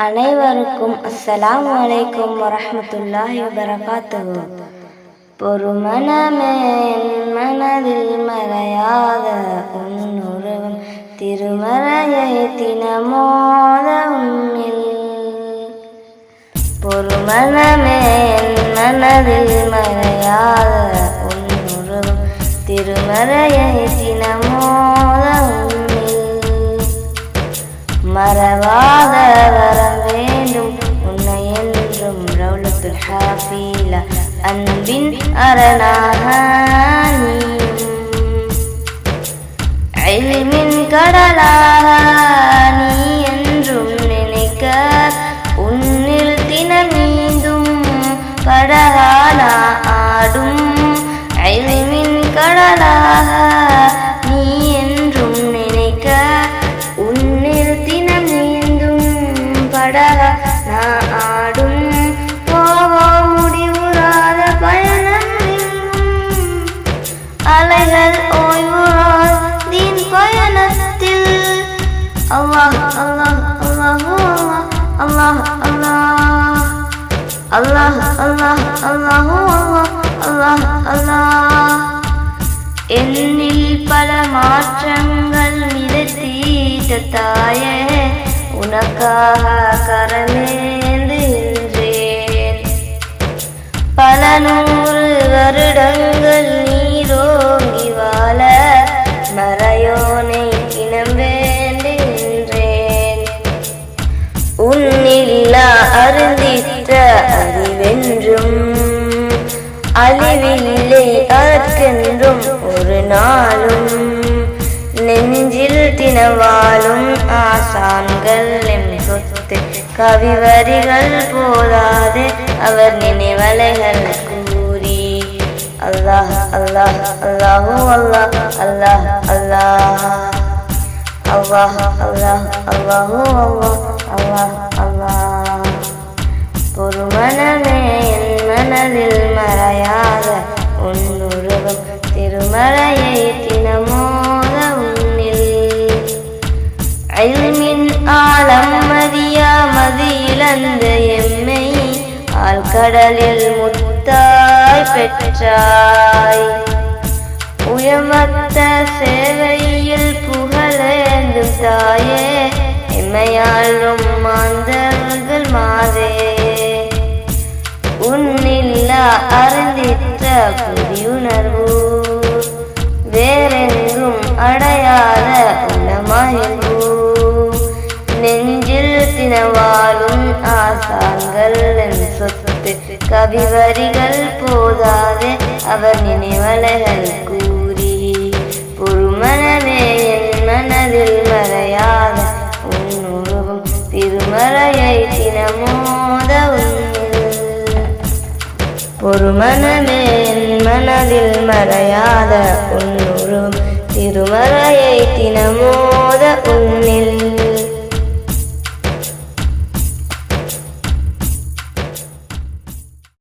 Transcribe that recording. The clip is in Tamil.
அனைவருக்கும் அஸ்ஸலாமு அலைக்கும் வரஹ்மத்துல்லாஹி வபரகாத்துஹு. பொறுமனமே என் மனதில் மறையாத உன்னுருவம் திருமறையை தினமோத உன்னில். பொறுமனமே என் மனதில் மறையாத உன்னுருவம் திருமறையை தினமோத உன்னில். மறவாத வரம் வேண்டும் உன்னை என்றும் ரவுலத்துல் ஹாஃபீலா அன்பின் அரணாக நீயும். இல்மின் கடலாக நீ என்றும் நினைக்க உன்னில் தினமீந்தும் படகான ஆடும். இல்மின் கடலாக நீ என்றும் நினைக்க உன்னில் தினமீந்தும் படகான ஆடும். போவோம் முடிவுறாத பயணம் எங்கும் அலைகள் ஓய்வுறாத தீன் பயணத்தில். அல்லாஹ் அல்லாஹ் அல்லாஹ் அல்லாஹ் அல்லாஹ் அல்லாஹ் அல்லாஹ் அல்லாஹ் அல்லாஹ். என்னில் பல மாற்றங்கள் நிறுத்தீட்ட தாயே, உனக்காக கரமேந்துகின்றேன். பல 100 வருடங்கள் நீரோங்கி வாழ மறையோனை தினம் வேண்டுகின்றேன். உன்னில்லா அருந்தித்த அறிவென்றும் அழிவில்லை அதற்கென்றும் ஒரு நாளும். நெஞ்சில் தினவாலும் ஆசான்கள் எம் சொத்து கவிவரிகள் போதாது அவர் நினைவலைகள் கூறி. அல்லாஹ் அல்லாஹ் அல்லாஹு அல்லாஹ் அல்லாஹ் அல்லாஹ் அல்லாஹ் அல்லாஹ் அல்லாஹு அல்லாஹ் அல்லாஹ். பொறுமனமே என் மனதில் மறையாத உன்னுருவம் திருமறையை தினமோத உன்னில். இல்மின் ஆலம் மதியா மதியிழந்த எம்மை ஆழ்கடலில் முத்தாய் பெற்றாய். உயமத்த சேவையில் புகழேந்தும் தாயே, எம்மையாளும் மாந்தர்கள் மாதே. உன்னில்லா அறிந்திட்ட புரியுணர்வு வேறெங்கும் அடையாத உளமகிழ்வு. நெஞ்சில் தினவாலும் ஆசான்கள் என் சொத்து கவிவரிகள் போதாது அவர் நினைவலைகள் கூறி. பொறுமனமே என் மனதில் மறையாத உன்னுருவம் திருமறையை தினமோத உன்னில். பொறுமனமே என் மனதில் மறையாத உன்னுருவம் திருமறையை தினமோத உன்னில்.